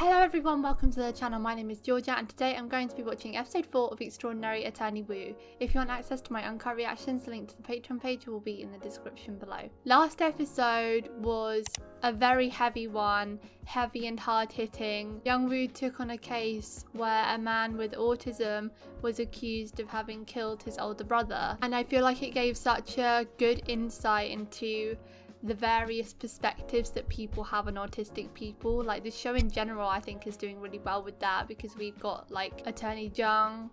Hello everyone, welcome to the channel. My name is Georgia and today I'm going to be watching episode 4 of Extraordinary Attorney Woo. If you want access to my uncut reactions, the link to the Patreon page will be in the description below. Last episode was a very heavy one, heavy and hard-hitting. Young-woo took on a case where a man with autism was accused of having killed his older brother, and I feel like it gave such a good insight into the various perspectives that people have on autistic people. Like, the show in general I think is doing really well with that, because we've got like Attorney Jung,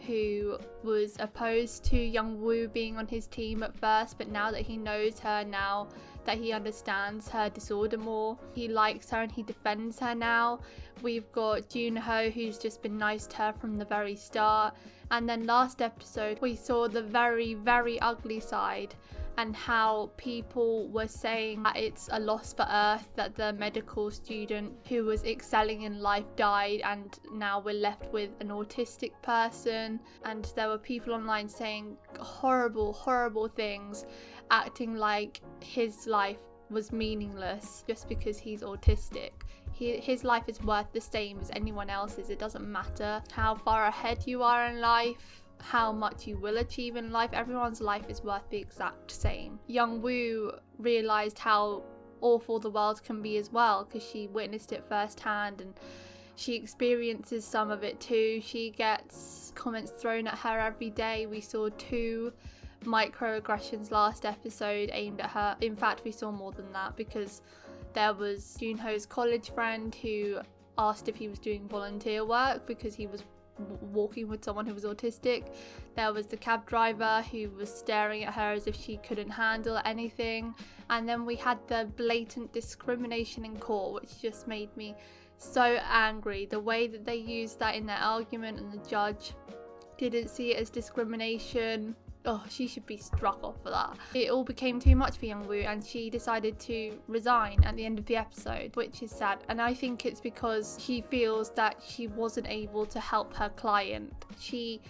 who was opposed to Young-woo being on his team at first, but now that he knows her, now that he understands her disorder more, he likes her and he defends her now. We've got Jun-ho, who's just been nice to her from the very start. And then last episode we saw the very, very ugly side, and how people were saying that it's a loss for Earth that the medical student who was excelling in life died, and now we're left with an autistic person. And there were people online saying horrible, horrible things, acting like his life was meaningless just because he's autistic. His life is worth the same as anyone else's. It doesn't matter how far ahead you are in life, how much you will achieve in life, everyone's life is worth the exact same. Young-woo realised how awful the world can be as well, because she witnessed it firsthand and she experiences some of it too. She gets comments thrown at her every day. We saw 2 microaggressions last episode aimed at her. In fact, we saw more than that, because there was Jun-ho's college friend who asked if he was doing volunteer work because he was walking with someone who was autistic. There was the cab driver who was staring at her as if she couldn't handle anything. And then we had the blatant discrimination in court, which just made me so angry. The way that they used that in their argument, and the judge didn't see it as discrimination. Oh, she should be struck off for that. It all became too much for Young-woo, and she decided to resign at the end of the episode, which is sad. And I think it's because she feels that she wasn't able to help her client. She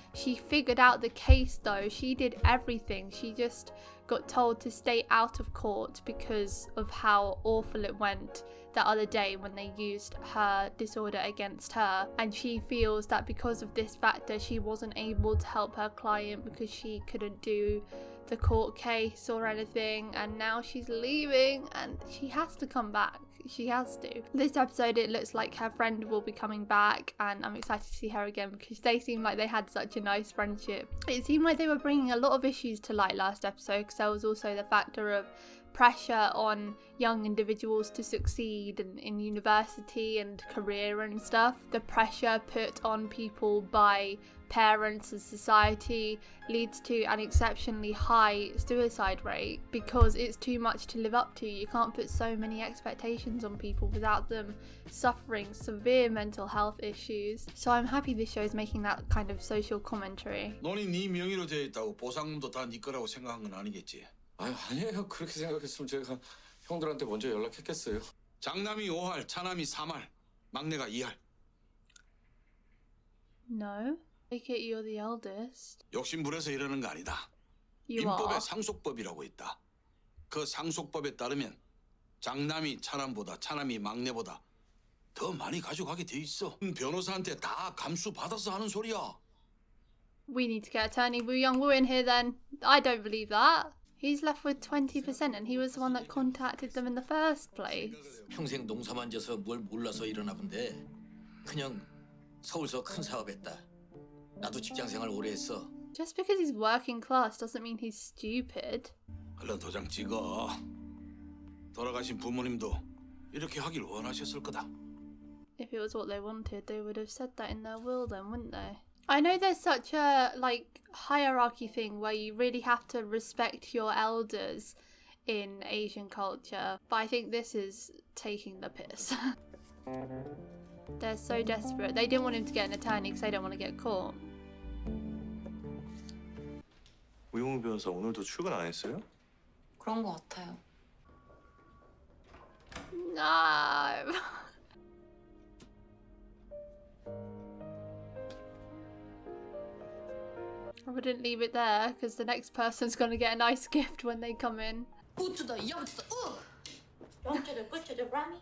figured out the case though. She did everything. She just got told to stay out of court because of how awful it went the other day when they used her disorder against her. And she feels that because of this factor she wasn't able to help her client because she couldn't do the court case or anything, and now she's leaving and she has to come back. She has to. This episode it looks like her friend will be coming back, and I'm excited to see her again because they seem like they had such a nice friendship. It seemed like they were bringing a lot of issues to light last episode, because there was also the factor of pressure on young individuals to succeed in university and career and stuff. The pressure put on people by parents and society leads to an exceptionally high suicide rate, because it's too much to live up to. You can't put so many expectations on people without them suffering severe mental health issues. So I'm happy this show is making that kind of social commentary. 너니 네 명의로 돼 있다고 보상금도 다 네 거라고 생각한 건 아니겠지? 아니에요. 그렇게 생각했으면 제가 형들한테 먼저 연락했겠어요. 장남이 5할, 차남이 3할, 막내가 2할. No. Take it you're the eldest. 욕심부려서 이러는 거 아니다. You 민법에 are. 상속법이라고 있다. 그 상속법에 따르면 장남이 차남보다, 차남이 막내보다 더 많이 가져가게 돼 있어. 변호사한테 다 감수받아서 하는 소리야. We need to get attorney Woo Young-woo in here then. I don't believe that. He's left with 20% and he was the one that contacted them in the first place. 평생 농사만 져서 뭘 몰라서 이러나 본데 그냥 서울서 큰 사업했다. 나도 직장생활 오래 했어. Just because he's working class doesn't mean he's stupid. 얼른 도장 찍어. 돌아가신 부모님도 이렇게 하길 원하셨을 거다. If it was what they wanted, they would have said that in their will then, wouldn't they? I know there's such a like hierarchy thing where you really have to respect your elders in Asian culture, but I think this is taking the piss. They're so desperate. They didn't want him to get an attorney because they don't want to get caught. 우영우 변호사 오늘도 출근 안 했어요? 그런 거 같아요. No. I wouldn't leave it there because the next person's going to get a nice gift when they come in. 우투더 영투더 우! 영투더 꾸투더 라미.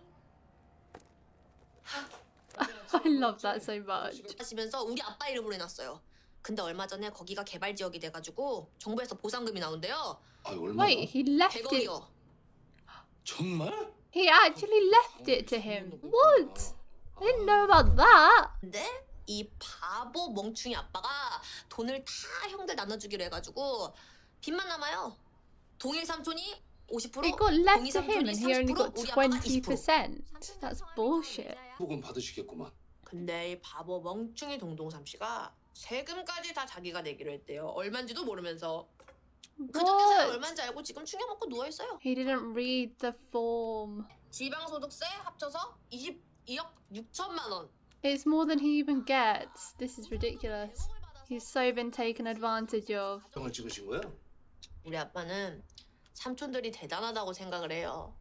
I love that so much. 하시면서 우리 아빠 이름으로 해놨어요. 근데 얼마 전에 거기가 개발 지역이 돼가지고 정부에서 보상금이 나온대요. 아, 얼마나? Wait, he left it. 100억이요. 정말? He actually left it to him. What? I didn't know about that. 근데 이 바보 멍충이 아빠가 돈을 다 형들 나눠주기로 해가지고 빚만 남아요. 동일 삼촌이 50%, It got left 동일 to him 삼촌이 and he only 30%, got 우리 아빠가 20%. 20%. That's bullshit. 복은 받으시겠구만. 근데 이 바보 멍충이 동동삼 씨가 세금까지 다 자기가 내기로 했대요. 얼마인지도 모르면서. 그저께 살 What? 얼마인지 알고 지금 충격먹고 누워있어요. He didn't read the form. 지방소득세 합쳐서 22억 6천만 원. It's more than he even gets. This is ridiculous. He's so been taken advantage of. 장을 찍으신 거야? 우리 아빠는 삼촌들이 대단하다고 생각을 해요.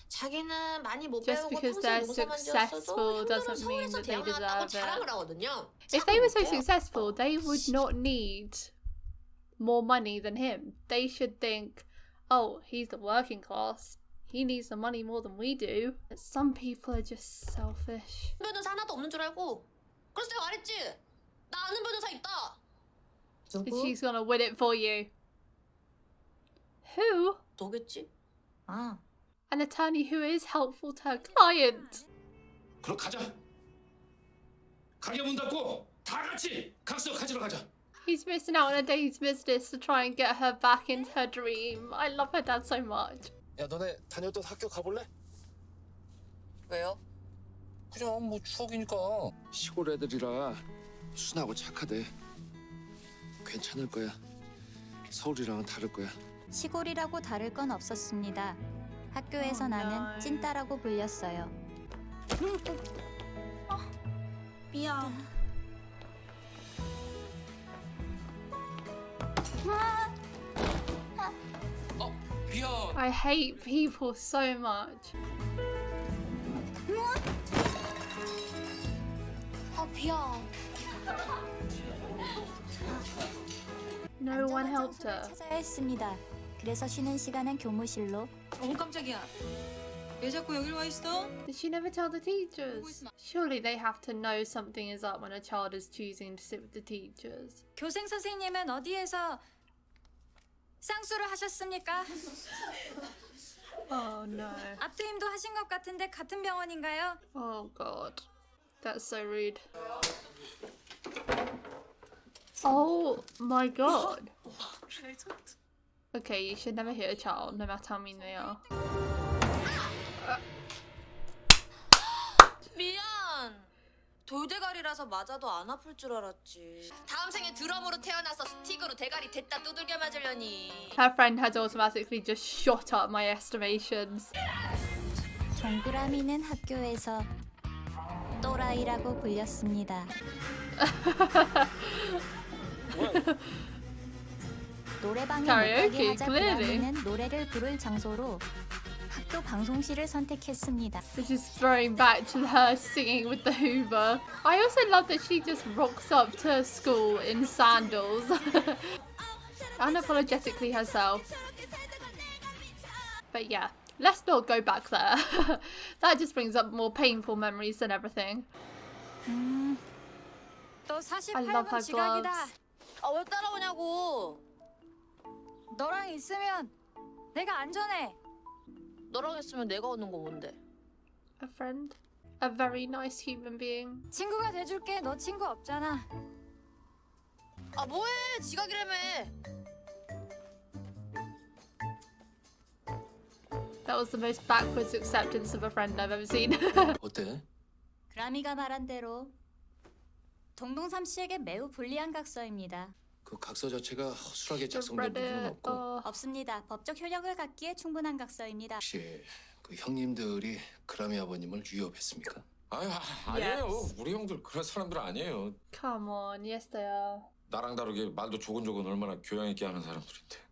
자기는 많이 못 Just 배우고 because 평생 they're 농사만 successful 지었어도 doesn't 형들은 mean 서울에서 that they 대학 나왔다고 deserve it. 자랑을 하거든요. If they were so 참 못해요. successful, they would not need more money than him. They should think, oh, he's the working class. He needs the money more than we do. But some people are just selfish. 변호사 하나도 없는 줄 알고. 그래서 내가 말했지. 나 아는 변호사 있다. And she's gonna win it for you. Who? 너겠지? 아, An attorney who is helpful to her client. 그럼 가자. 가게 문 닫고 다 같이 각서 가지러 가자. He's missing out on a day's business to try and get her back into her dream. I love her dad so much. 야, 너네 다녔던 학교 가볼래? 왜요? 그냥 뭐 추억이니까. 시골 애들이라 순하고 착하대. 괜찮을 거야. 서울이랑은 다를 거야. 시골이라고 다를 건 없었습니다. 학교에서 Oh, 나는 no. 찐따라고 불렸어요. 미안. 미안. I hate people so much. 아 미안. No one 안전한 helped 장소를 her. 찾아야 했습니다. 그래서 쉬는 시간엔 교무실로. 깜짝이야. 왜 자꾸 여길 와 있어? Did she never tell the teachers? Surely they have to know something is up when a child is choosing to sit with the teachers. 교생 선생님은 어디에서 쌍수를 하셨습니까? Oh no. 앞트임도 하신 것 같은데 같은 병원인가요? Oh god. That's so rude. Oh my god. Okay, you should never hit a child, no matter how mean they are. 미안. 돌대가리라서 맞아도 안 아플 줄 알았지. 다음 생에 드럼으로 태어나서 스틱으로 대가리 됐다 두들겨 맞으려니. Her friend has automatically just shot up my estimations. 동그라미는 학교에서 또라이라고 불렸습니다. 노래방에 못 Karaoke, 가게 하자 clearly. 고라미는 노래를 부를 장소로 학교 방송실을 선택했습니다. This is throwing back to her singing with the Hoover. I also love that she just rocks up to school in sandals. Unapologetically herself. But yeah, let's not go back there. That just brings up more painful memories than everything. 또 I love her 48번 지각이다. gloves. 아 왜 따라오냐고. 너랑 있으면 내가 안전해. 너랑 있으면 내가 오는 거 뭔데? A friend. A very nice human being. 친구가 돼줄게. 너 친구 없잖아. 아 뭐해? 지각이라며. That was the most backwards acceptance of a friend I've ever seen. 어때? 그라미가 말한 대로 동동삼 씨에게 매우 불리한 각서입니다. 그 각서 자체가 허술하게 I've 작성된 read 부분은 it. 없고 없습니다. 법적 효력을 갖기에 충분한 각서입니다. 혹시 그 형님들이 그라미 아버님을 위협했습니까? 아유 아니에요. Yes. 우리 형들 그런 사람들 아니에요. Come on, yes they are. 나랑 다르게 말도 조곤조곤 얼마나 교양 있게 하는 사람들인데.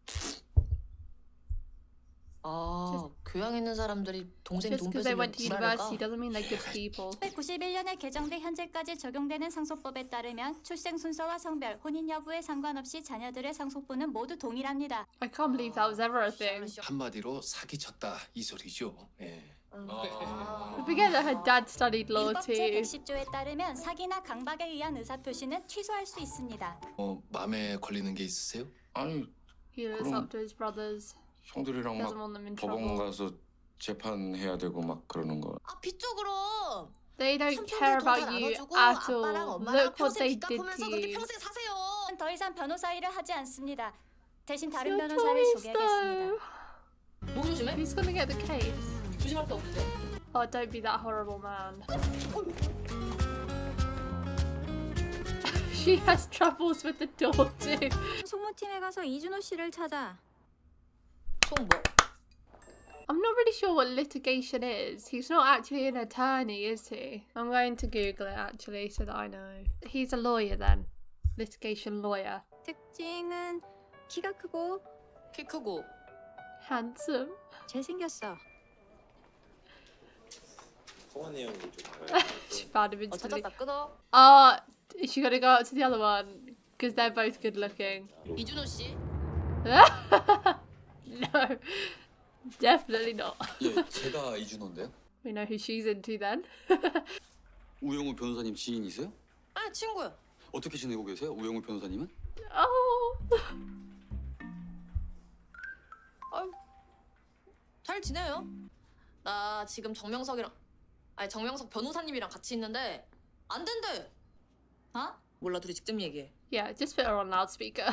아 교양 있는 사람들이 동생 Just 돈 because they 뺏으면 went to university 불안할까? doesn't mean they're good people. 1991년에 개정돼 현재까지 적용되는 상속법에 따르면 출생 순서와 성별, 혼인 여부에 상관없이 자녀들의 상속분은 모두 동일합니다. I can't believe that was ever a thing. 한마디로 사기쳤다 이 소리죠. 예. Forget that her dad studied law 민법 제 too. 110조에 따르면 사기나 강박에 의한 의사 표시는 취소할 수 있습니다. 마음에 걸리는 게 있으세요? 아니 He looks 그럼- up to his brothers. 형들이랑 Doesn't 막 want them in 법원 trouble. 가서 재판해야 되고 막 그러는 거. 아 빚죠 그럼. They don't 삼촌들 care 돈 잘 about you 나눠주고 at 아빠랑 all. 엄마랑 Look what 평생 they 빚 did 갚으면서 to 그렇게 you. 평생 사세요. 더 이상 변호사 일을 하지 않습니다. 대신 It's 다른 your 변호사를 choice, 소개하겠습니다. though. 목 조심해. Who's gonna get the case? 조심할 게 없는데. Oh, don't be that horrible man. She has troubles with the door too. 송무팀에 가서 이준호 씨를 찾아. 총 뭐? I'm not really sure what litigation is. He's not actually an attorney, is he? I'm going to Google it actually so that I know. He's a lawyer then. Litigation lawyer. 특징은 키가 크고 키 크고. Handsome. 잘생겼어. 통화 내용이 좀 달라요. She found him instantly. 찾았다 끊어. Is she gonna go up to the other one? Because they're both good looking. 이준호 씨. No. Definitely not. 예, 제가 이준호인데요. We know who she's into then. 우영우 변호사님 지인이세요? 아 친구야. 어떻게 지내고 계세요? 우영우 변호사님은? Oh. 잘 지내요. 나 지금 정명석 변호사님이랑 같이 있는데 안 된대. 어? 몰라 둘이 직접 얘기해. Yeah, just put her on loudspeaker.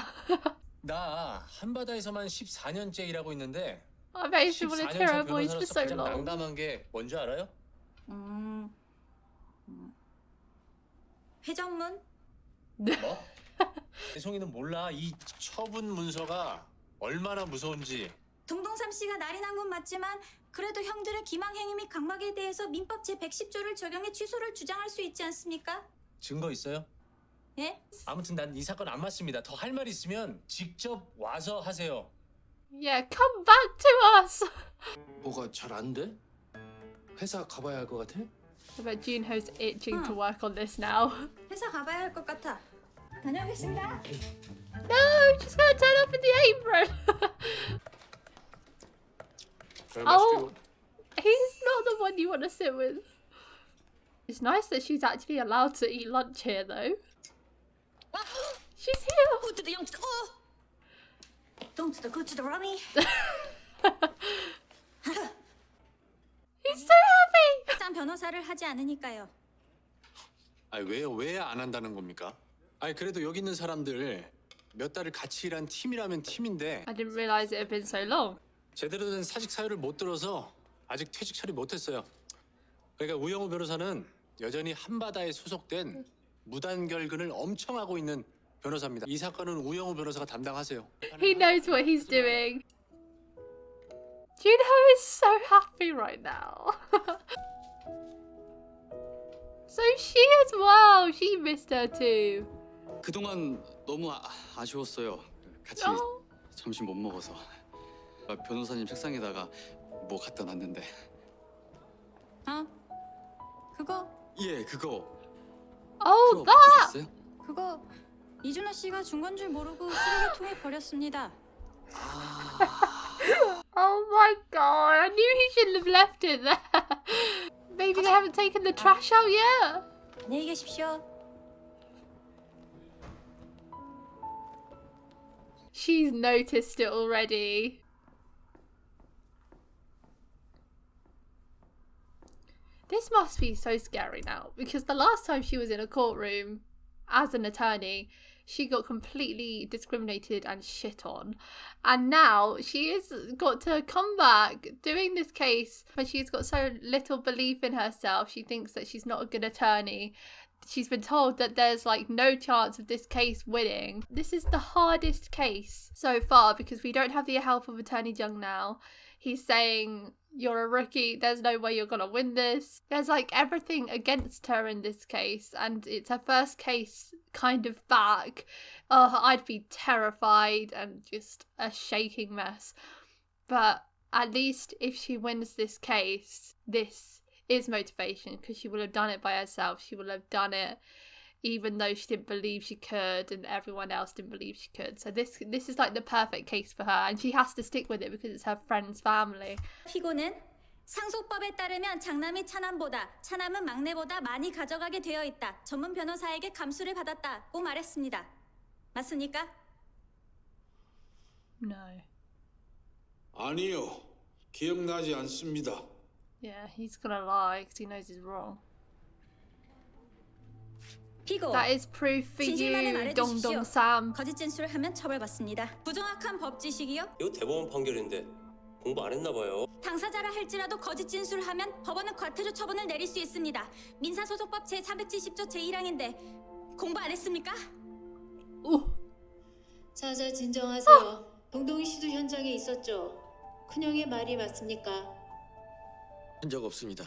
나 한바다에서만 14년째 일하고 있는데 I bet she wanted to hear her 14년차 voice for 변호사로서 so 가장 long. 난감한 게 뭔지 알아요? 회전문? 뭐? 대송이는 몰라. 이 처분 문서가 얼마나 무서운지. 동동삼 씨가 날이 난 건 맞지만 그래도 형들의 기망행위 및 강박에 대해서 민법 제 110조를 적용해 취소를 주장할 수 있지 않습니까? 증거 있어요? 예? 아무튼 난 이 사건 안 맞습니다. 더 할 말 있으면 직접 와서 하세요. Yeah, come back to us. 뭐가 잘 안 돼? 회사 가봐야 할 것 같아? I bet Jun-ho's itching to work on this now. 회사 가봐야 할 것 같아. 다녀오겠습니다. No, she's gonna turn up in the apron. 별 Oh. 마시고. He's not the one you want to sit with. It's nice that she's actually allowed to eat lunch here, though. She's here. Go to the young. Don't go to the rummy. He's so happy. 일단 변호사를 하지 않으니까요. 아니 왜요? 왜 안 한다는 겁니까? 아니 그래도 여기 있는 사람들 몇 달을 같이 일한 팀이라면 팀인데 I didn't realize it had been so long. 제대로 된 사직 사유를 못 들어서 아직 퇴직 처리 못했어요. 그러니까 우영우 변호사는 여전히 한바다에 소속된 무단결근을 엄청 하고 있는 변호사입니다. 이 사건은 우영우 변호사가 담당하세요. He knows what he's doing. Jun-ho is so happy right now. So she as well. She missed her too. 그동안 너무 아쉬웠어요. 같이 Oh. 점심 못 먹어서. 변호사님 책상에다가 뭐 갖다 놨는데. 그거 예, 그거 Oh, that. 보셨어요? 그거 이준호 씨가 준 건 줄 모르고 쓰레기통에 버렸습니다. Oh my god. I knew he shouldn't have left it there. Maybe they haven't taken the trash out yet. 안녕히 계십시오. She's noticed it already. This must be so scary now, because the last time she was in a courtroom as an attorney, she got completely discriminated and shit on. And now she has got to come back doing this case, but she's got so little belief in herself. She thinks that she's not a good attorney. She's been told that there's like no chance of this case winning. This is the hardest case so far because we don't have the help of Attorney Jung now. He's saying, you're a rookie, there's no way you're gonna win this. There's like everything against her in this case, and it's her first case kind of back. Oh, I'd be terrified and just a shaking mess. But at least if she wins this case, this is motivation, because she will have done it by herself. She will have done it even though she didn't believe she could and everyone else didn't believe she could. So this is like the perfect case for her, and she has to stick with it because it's her friend's family. 피고는 상속법에 따르면 장남이 차남보다, 차남은 막내보다 많이 가져가게 되어 있다. 전문 변호사에게 감수를 받았다고 말했습니다. 맞습니까? No. 아니요. 기억나지 않습니다. Yeah, he's gonna lie because he knows he's wrong. 피고, That is proof for 진실만을 you, 말해주십시오. Dong Sam. 거짓 진술을 하면 처벌받습니다. 부정확한 법지식이요? 이거 대법원 판결인데 공부 안 했나 봐요. 당사자라 할지라도 거짓 진술을 하면 법원은 과태료 처분을 내릴 수 있습니다. 민사소송법 제370조 제1항인데 공부 안 했습니까? 오. 자자 진정하세요. 동동희 씨도 현장에 있었죠? 큰형의 말이 맞습니까? 한 적 없습니다.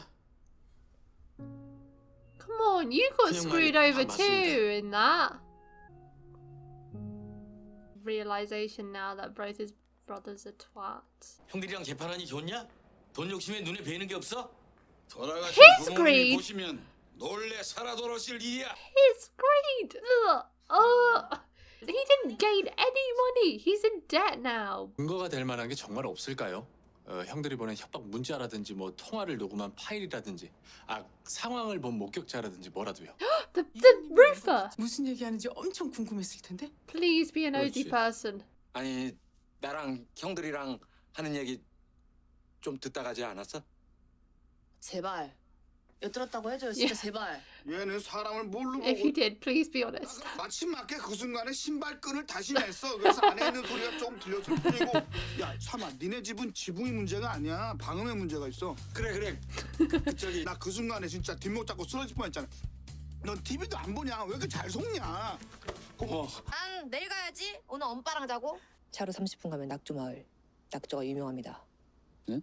Come on, you got 그냥 screwed 말이 over 다 too in that. Realization now that both his brothers are twats. 형들이랑 재판하니 좋냐? 돈 욕심에 눈에 뵈는 게 없어? 돌아가신 His 부모님이 greed. 보시면 놀래 살아 돌아오실 일이야. His greed. He didn't gain any money. He's in debt now. 근거가 될 만한 게 정말 없을까요? 형들이 보낸 협박 문자라든지 뭐 통화를 녹음한 파일이라든지 상황을 본 목격자라든지 뭐라도요. The roofer. 무슨 얘기하는지 엄청 궁금했을 텐데. Please be a nosy 그렇지. person. 아니 나랑 형들이랑 하는 얘기 좀 듣다 가지 않았어? 제발. 엿들었다고 해줘요. 진짜 제발. 얘는 사람을 뭘로 If you did, please be honest. 마침 맞게 그 순간에 신발끈을 다시 냈어. 그래서 안에 있는 소리가 좀 들렸을 뿐이고. 야, 삼아, 니네 집은 지붕이 문제가 아니야. 방음에 문제가 있어. 그래 저기 나 그 순간에 진짜 뒷목 잡고 쓰러질 뻔했잖아. 넌 TV도 안 보냐? 왜 이렇게 잘 속냐? 고마워. 난 내일 가야지. 오늘 엄빠랑 자고. 차로 30분 가면 낙조마을. 낙조가 유명합니다. 응?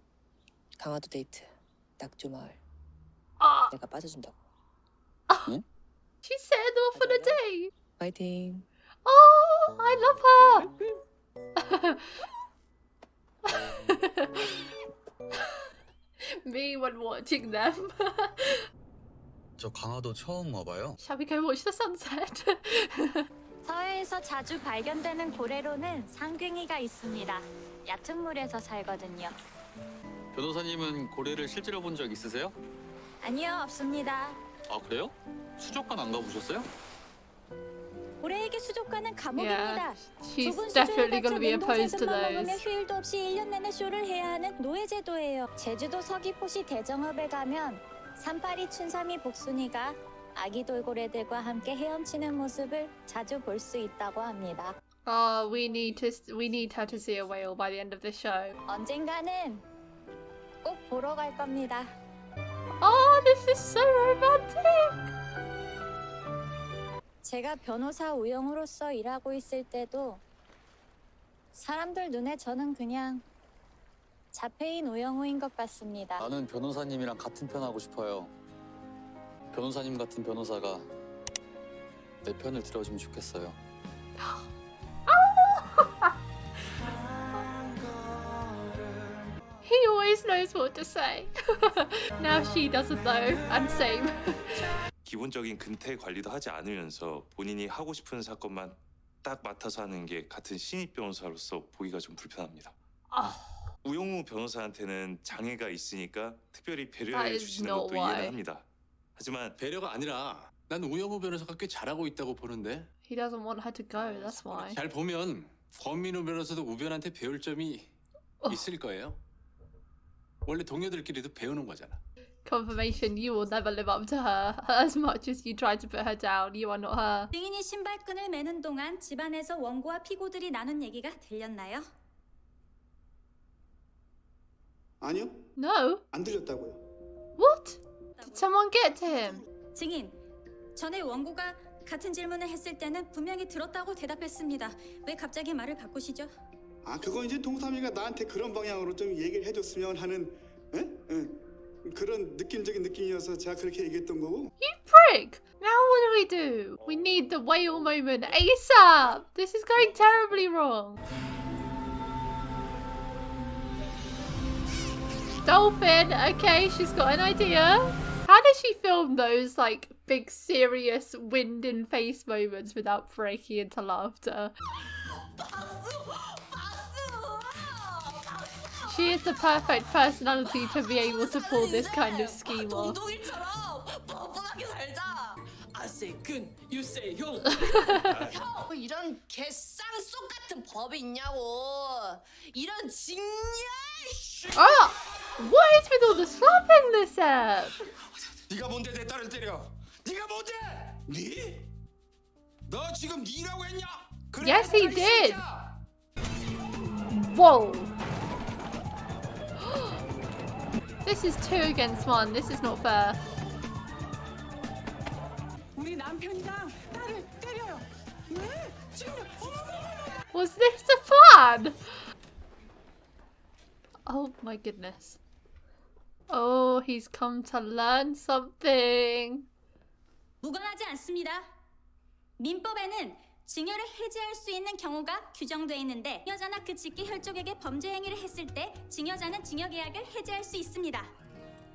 강화도 데이트. 낙조마을. Ah, 내가 빠져준다고. she set them off on a date. 파이팅. Oh, I love her. Me when watching them. 저 강화도 처음 와봐요. Shall we go watch the sunset? 서해에서 자주 발견되는 고래로는 상괭이가 있습니다. 얕은 물에서 살거든요. 변호사님은 고래를 실제로 본 적 있으세요? 아니요, 없습니다. 아 그래요? 수족관 안 가보셨어요? 고래에게 수족관은 감옥입니다. Yeah, she's 좁은 definitely 수조에 going to be 갇혀 opposed to 냉동세금만 먹으며 those. 휴일도 없이 1년 내내 쇼를 해야 하는 노예제도예요. 제주도 서귀포시 대정읍에 가면 산파리 춘삼이 복순이가 아기 돌고래들과 함께 헤엄치는 모습을 자주 볼 수 있다고 합니다. Oh, we need her to see a whale by the end of the show. 언젠가는 꼭 보러 갈 겁니다. Oh, this is so romantic. 제가 변호사 우영우로서 일하고 있을 때도 사람들 눈에 저는 그냥 자폐인 우영우인 것 같습니다. 나는 변호사님이랑 같은 편 하고 싶어요. 변호사님 같은 변호사가 내 편을 들어주면 좋겠어요. He always knows what to say. Now she doesn't know, and same. 기본적인 근태 관리도 하지 않으면서 본인이 하고 싶은 사건만 딱 맡아서 하는 게 같은 신입 변호사로서 보기가 좀 불편합니다. 우영우 변호사한테는 장애가 있으니까 특별히 배려해 주시는 것도 이해는 합니다. 하지만 배려가 아니라 난 우영우 변호사가 꽤 잘하고 있다고 보는데. He doesn't want her to go, that's why. 잘 보면 권민우 변호사도 우변한테 배울 점이 있을 거예요. 원래 동료들끼리도 배우는 거잖아. Confirmation, you will never live up to her. As much as you try to put her down, you are not her. 증인이 신발끈을 매는 동안 집안에서 원고와 피고들이 나눈 얘기가 들렸나요? 아니요. No. 안 들렸다고요. What? Did someone get to him? 증인, 전에 원고가 같은 질문을 했을 때는 분명히 들었다고 대답했습니다. 왜 갑자기 말을 바꾸시죠? 아, 그거 이제 동삼이가 나한테 그런 방향으로 좀 얘기를 해줬으면 하는 그런 느낌적인 느낌이어서 제가 그렇게 얘기했던 거고. You prick! Now what do we do? We need the whale moment ASAP! This is going terribly wrong. Dolphin, okay, she's got an idea. How does she film those like big serious wind in face moments without breaking into laughter? She is the perfect personality to be able to pull this kind of scheme off. 동동이처럼 뻔뻔하게 살자. I say 근, you say 형. 형, 이런 개쌍속 같은 법이 있냐고. 이런 징냐. Oh, what is with all the slapping this up? 네가 뭔데 내 딸을 때려? 네가 뭔데? 네? 너 지금 니라고 했냐? 그래, Yes, he 딸이 did. 진짜. Whoa. This is 2 against 1. This is not fair. 우리 남편이랑 딸을 때려요. 왜? 지금 Was this the plan? Oh my goodness. Oh, he's come to learn something. 무관하지 않습니다. 민법에는 증여를 해지할 수 있는 경우가 규정돼 있는데 증여자나 그 직계 혈족에게 범죄 행위를 했을 때 증여자는 증여 계약을 해지할 수 있습니다.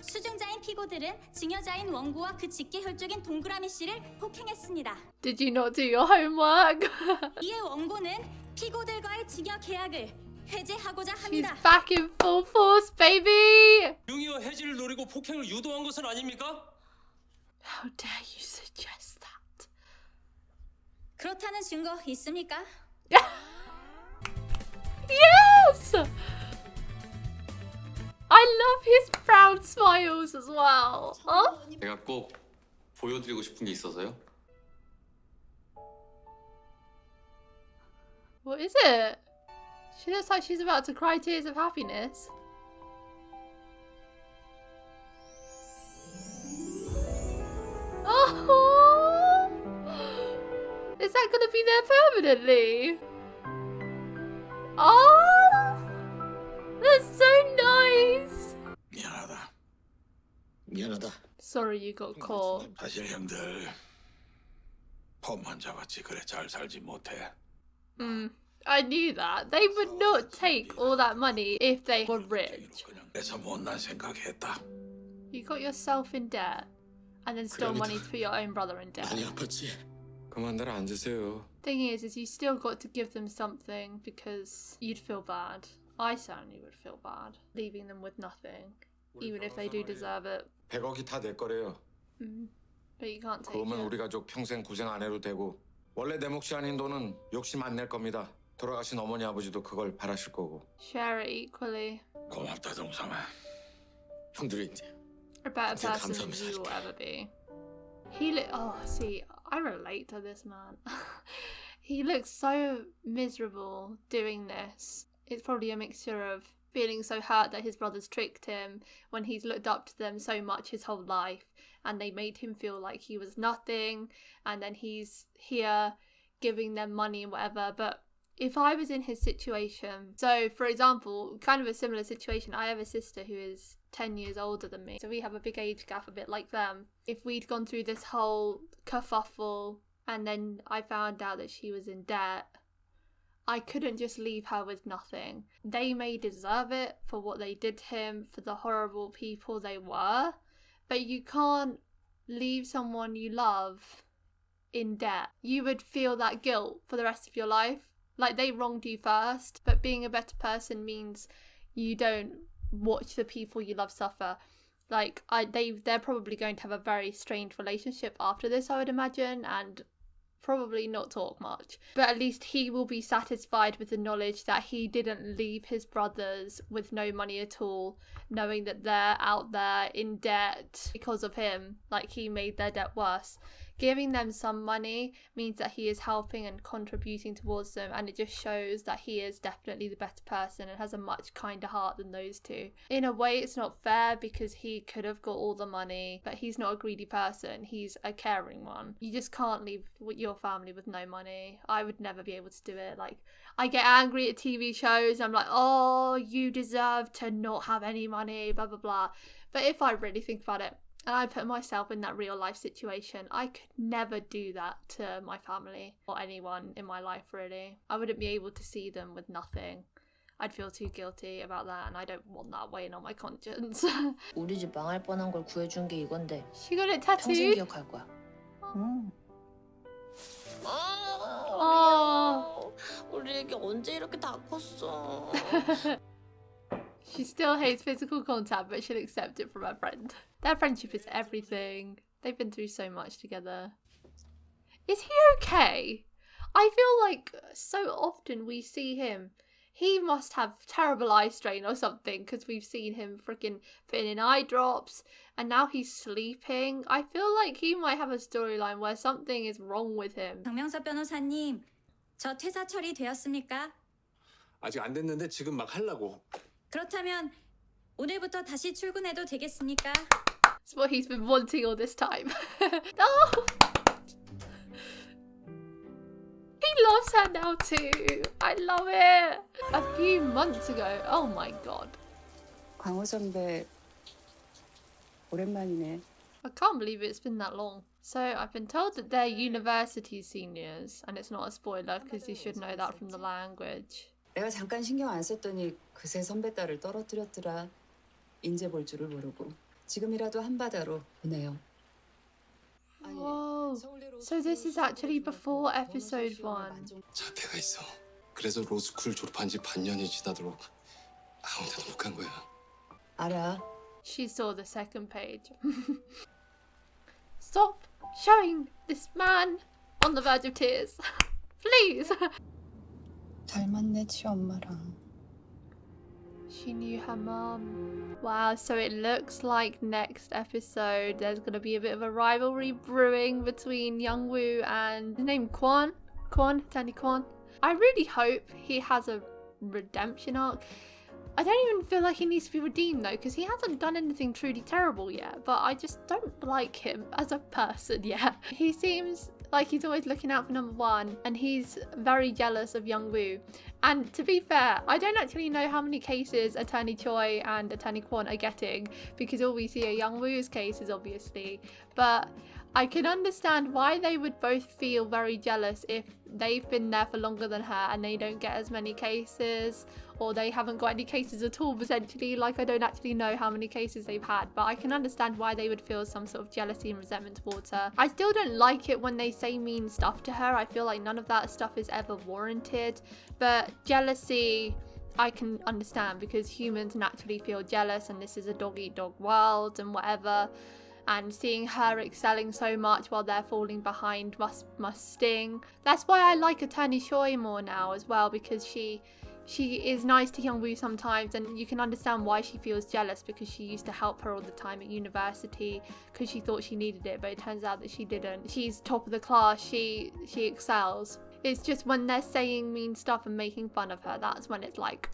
수증자인 피고들은 증여자인 원고와 그 직계 혈족인 동그라미 씨를 폭행했습니다. Did you not do your homework? 이에 원고는 피고들과의 증여 계약을 해제하고자 She's 합니다. back in full force, baby! 용의와 해지를 노리고 폭행을 유도한 것은 아닙니까? How dare you suggest that? 그렇다는 증거 있습니까? Yes! I love his proud smiles as well. Huh? 제가 꼭 보여드리고 싶은 게 있어서요. What is it? She looks like she's about to cry tears of happiness. Oh! Is that gonna be there permanently? Oh! That's so nice! 미안하다. 미안하다. Sorry you got caught. 사실 형들 폼만 잡았지 그래 잘 살지 못해. I knew that. They would not take all that money if they were rich. 그래서 못난 생각했다. You got yourself in debt and then stole money to put your own brother in debt. 많이 아팠지. 그만들 앉으세요. Thing is you still got to give them something because you'd feel bad. I certainly would feel bad leaving them with nothing, even if they do deserve it. 100억이 다 내 거래요. But you can't take 그러면 it. 우리 가족 평생 고생 안 해도 되고 원래 내 몫이 아닌 돈은 욕심 안 낼 겁니다. 돌아가신 어머니 아버지도 그걸 바라실 거고. Share it equally. 고맙다 동삼아. 형들이 A better 진짜 person than 감사합니다. you will ever be. Oh, see, I relate to this man. He looks so miserable doing this. It's probably a mixture of feeling so hurt that his brothers tricked him when he's looked up to them so much his whole life and they made him feel like he was nothing, and then he's here giving them money and whatever. But if I was in his situation, so for example, kind of a similar situation, I have a sister who is 10 years older than me, so we have a big age gap, a bit like them. If we'd gone through this whole kerfuffle and then I found out that she was in debt, I couldn't just leave her with nothing. They may deserve it for what they did to him, for the horrible people they were, but you can't leave someone you love in debt. You would feel that guilt for the rest of your life. Like, they wronged you first, but being a better person means you don't watch the people you love suffer. Like, they're probably going to have a very strained relationship after this, I would imagine, and probably not talk much. But at least he will be satisfied with the knowledge that he didn't leave his brothers with no money at all, knowing that they're out there in debt because of him. Like, he made their debt worse. Giving them some money means that he is helping and contributing towards them, and it just shows that he is definitely the better person and has a much kinder heart than those two. In a way, it's not fair because he could have got all the money, but he's not a greedy person, he's a caring one. You just can't leave your family with no money. I would never be able to do it. Like, I get angry at TV shows, I'm like, oh, you deserve to not have any money, blah, blah, blah. But if I really think about it, and I put myself in that real life situation, I could never do that to my family or anyone in my life, really. I wouldn't be able to see them with nothing. I'd feel too guilty about that, and I don't want that weighing on my conscience. 우리 집 망할 뻔한 걸 구해준 게 이건데 She got it 평생 tattooed? 기억할 거야. 우리 애기 언제 이렇게 다 컸어? She still hates physical contact, but she'll accept it from her friend. Their friendship is everything. They've been through so much together. Is he okay? I feel like so often we see him. He must have terrible eye strain or something because we've seen him freaking putting in eye drops and now he's sleeping. I feel like he might have a storyline where something is wrong with him. 박명섭 변호사님, 저 퇴사 처리되었습니까? 아직 안 됐는데 지금 막 하려고. 그렇다면 오늘부터 다시 출근해도 되겠습니까? That's what he's been wanting all this time. Oh! He loves her now too. I love it. A few months ago. Oh my god. 광호 선배 오랜만이네. I can't believe it's been that long. So I've been told that they're university seniors, and it's not a spoiler because you should know that from the language. 내가 잠깐 신경 안 썼더니 그새 선배 딸을 떨어뜨렸더라. 인제 볼 줄을 모르고. 지금이라도 한바다로 보내요. Whoa. So this is actually before episode 1. 자폐가 있어. 그래서 로스쿨 졸업한 지 반년이 지나도록 아무 데도 못 간 거야. 알아. She saw the second page. Stop showing this man on the verge of tears. Please. 닮았네, 치엄마랑. She knew her mum. Wow, so it looks like next episode there's going to be a bit of a rivalry brewing between Young-woo and his name Kwon, Danny Kwon. I really hope he has a redemption arc. I don't even feel like he needs to be redeemed though, because he hasn't done anything truly terrible yet, but I just don't like him as a person yet. He seems like he's always looking out for number one, and he's very jealous of Young-woo. And to be fair, I don't actually know how many cases Attorney Choi and Attorney Kwon are getting, because all we see are Young-woo's cases obviously, but I can understand why they would both feel very jealous if they've been there for longer than her and they don't get as many cases, or they haven't got any cases at all potentially. Like, I don't actually know how many cases they've had, but I can understand why they would feel some sort of jealousy and resentment towards her. I still don't like it when they say mean stuff to her. I feel like none of that stuff is ever warranted, but jealousy I can understand because humans naturally feel jealous, and this is a dog-eat-dog world and whatever. And seeing her excelling so much while they're falling behind must sting. That's why I like Attorney Choi more now as well, because she is nice to Young-woo sometimes, and you can understand why she feels jealous, because she used to help her all the time at university because she thought she needed it, but it turns out that she didn't. She's top of the class, she excels. It's just when they're saying mean stuff and making fun of her, that's when it's like,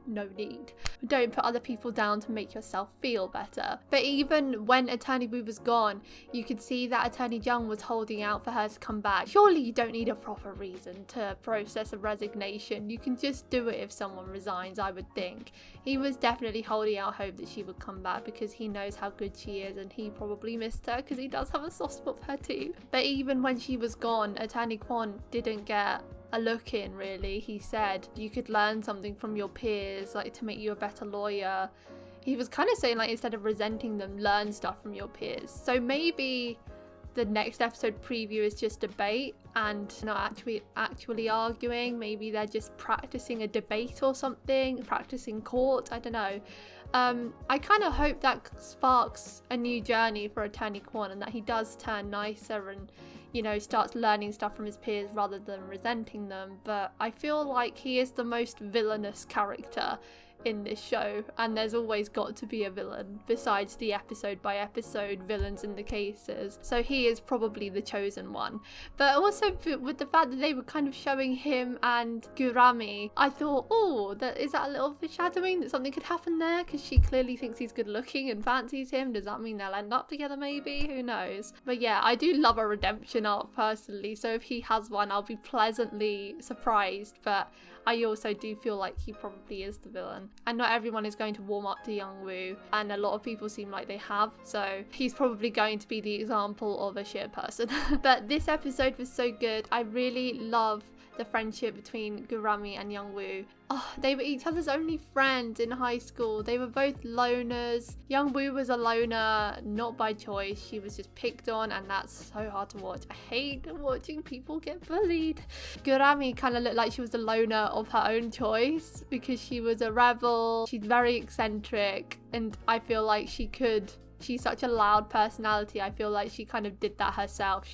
no need. Don't put other people down to make yourself feel better. But even when Attorney Woo was gone, you could see that Attorney Jung was holding out for her to come back. Surely you don't need a proper reason to process a resignation. You can just do it if someone resigns, I would think. He was definitely holding out hope that she would come back because he knows how good she is, and he probably missed her because he does have a soft spot for her too. But even when she was gone, Attorney Kwon didn't get a look in, really. He said you could learn something from your peers, like to make you a better lawyer. He was kind of saying, like, instead of resenting them, learn stuff from your peers. So maybe the next episode preview is just debate and not actually arguing. Maybe they're just practicing a debate or something, practicing court, I don't know. I kind of hope that sparks a new journey for Attorney Kwon, and that he does turn nicer and, you know, starts learning stuff from his peers rather than resenting them. But I feel like he is the most villainous character in this show, and there's always got to be a villain besides the episode by episode villains in the cases, so he is probably the chosen one. But also with the fact that they were kind of showing him and Geu-ra-mi, I thought, oh, is that a little foreshadowing that something could happen there, because she clearly thinks he's good looking and fancies him. Does that mean they'll end up together? Maybe, who knows. But yeah, I do love a redemption arc personally, so if he has one, I'll be pleasantly surprised. But I also do feel like he probably is the villain. And not everyone is going to warm up to Young-woo, and a lot of people seem like they have, so he's probably going to be the example of a shit person. But this episode was so good. I really love the friendship between Geu-ra-mi and Young-woo. Oh, they were each other's only friends in high school. They were both loners. Young-woo was a loner, not by choice. She was just picked on, and that's so hard to watch. I hate watching people get bullied. Geu-ra-mi kind of looked like she was a loner of her own choice because she was a rebel. She's very eccentric, and I feel like she's such a loud personality. I feel like she kind of did that herself.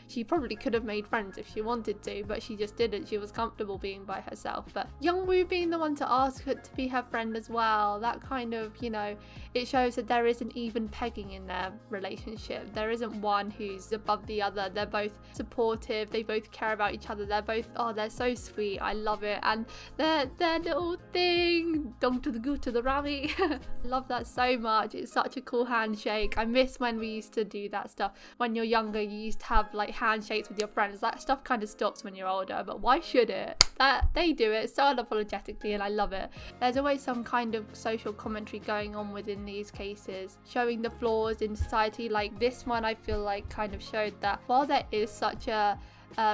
She probably could have made friends if she wanted to, but she just didn't. She was comfortable being by herself. But Young-woo being the one to ask her to be her friend as well, that kind of, you know, it shows that there isn't even pegging in their relationship. There isn't one who's above the other. They're both supportive. They both care about each other. They're both, oh, they're so sweet. I love it. And their little thing, dong to the goo to the Geu-ra-mi. Love that so much. It's such a cool handshake. I miss when we used to do that stuff. When you're younger, you used to have like handshakes with your friends. That stuff kind of stops when you're older, but why should it? That they do it so unapologetically, and I love it. There's always some kind of social commentary going on within these cases, showing the flaws in society. Like this one, I feel like kind of showed that while there is such a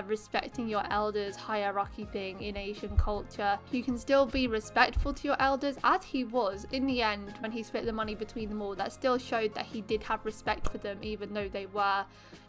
respecting your elders hierarchy thing in Asian culture, you can still be respectful to your elders, as he was in the end when he split the money between them all. That still showed that he did have respect for them, even though they were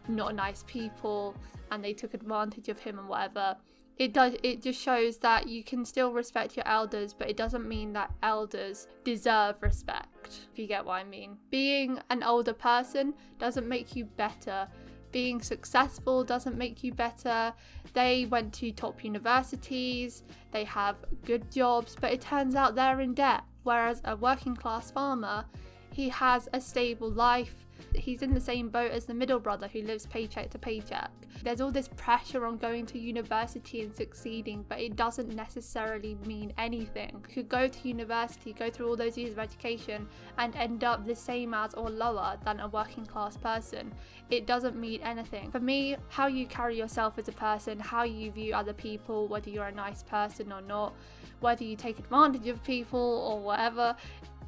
not nice people and they took advantage of him and whatever. It just shows that you can still respect your elders, but it doesn't mean that elders deserve respect, if you get what I mean. Being an older person doesn't make you better. Being successful doesn't make you better. They went to top universities, they have good jobs, but it turns out they're in debt. Whereas a working class farmer, he has a stable life. He's in the same boat as the middle brother who lives paycheck to paycheck. There's all this pressure on going to university and succeeding, but it doesn't necessarily mean anything. You could go to university, go through all those years of education and end up the same as or lower than a working class person. It doesn't mean anything. For me, how you carry yourself as a person, how you view other people, whether you're a nice person or not, whether you take advantage of people or whatever,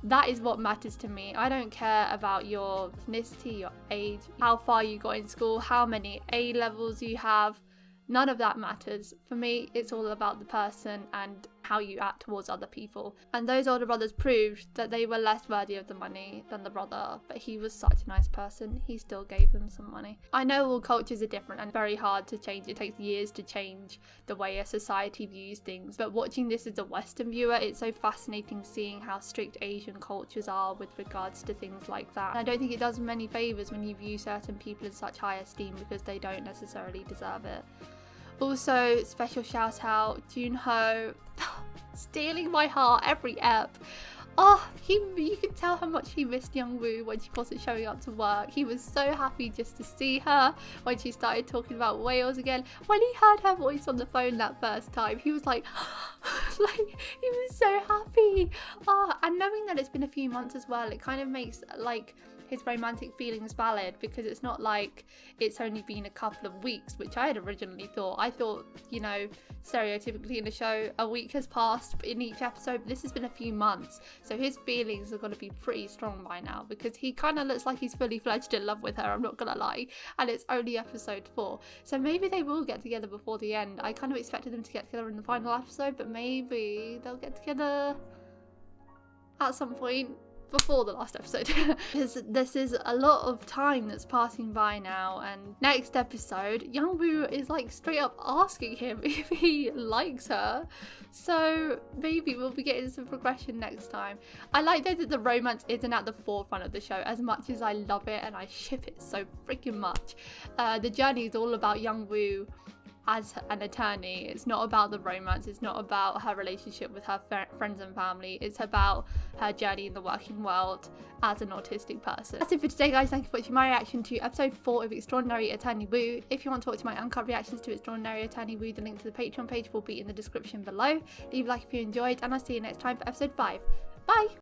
that is what matters to me. I don't care about your ethnicity, your age, how far you got in school, how many A levels you have. None of that matters. For me, it's all about the person and how you act towards other people. And those older brothers proved that they were less worthy of the money than the brother, but he was such a nice person, he still gave them some money. I know all cultures are different and very hard to change. It takes years to change the way a society views things, but watching this as a Western viewer, it's so fascinating seeing how strict Asian cultures are with regards to things like that. And I don't think it does them any favours when you view certain people in such high esteem because they don't necessarily deserve it. Also, special shout out, Jun-ho, stealing my heart every ep. Oh, you could tell how much he missed Young-woo when she wasn't showing up to work. He was so happy just to see her when she started talking about Wales again. When he heard her voice on the phone that first time, he was like, he was so happy. Oh, and knowing that it's been a few months as well, it kind of makes like his romantic feelings valid, because it's not like it's only been a couple of weeks, which I had originally thought. I thought, you know, stereotypically in the show, a week has passed in each episode, but this has been a few months, so his feelings are going to be pretty strong by now, because he kind of looks like he's fully fledged in love with her, I'm not gonna lie, and it's only episode 4, so maybe they will get together before the end. I kind of expected them to get together in the final episode, but maybe they'll get together at some point before the last episode. This is a lot of time that's passing by now, and next episode Young-woo is like straight up asking him if he likes her, so maybe we'll be getting some progression next time. I like though that the romance isn't at the forefront of the show, as much as I love it and I ship it so freaking much. The journey is all about Young-woo as an attorney. It's not about the romance, it's not about her relationship with her friends and family, it's about her journey in the working world as an autistic person. That's it for today, guys. Thank you for watching my reaction to episode 4 of Extraordinary Attorney Woo. If you want to watch my uncut reactions to Extraordinary Attorney Woo, the link to the Patreon page will be in the description below. Leave a like if you enjoyed, and I'll see you next time for episode 5. Bye!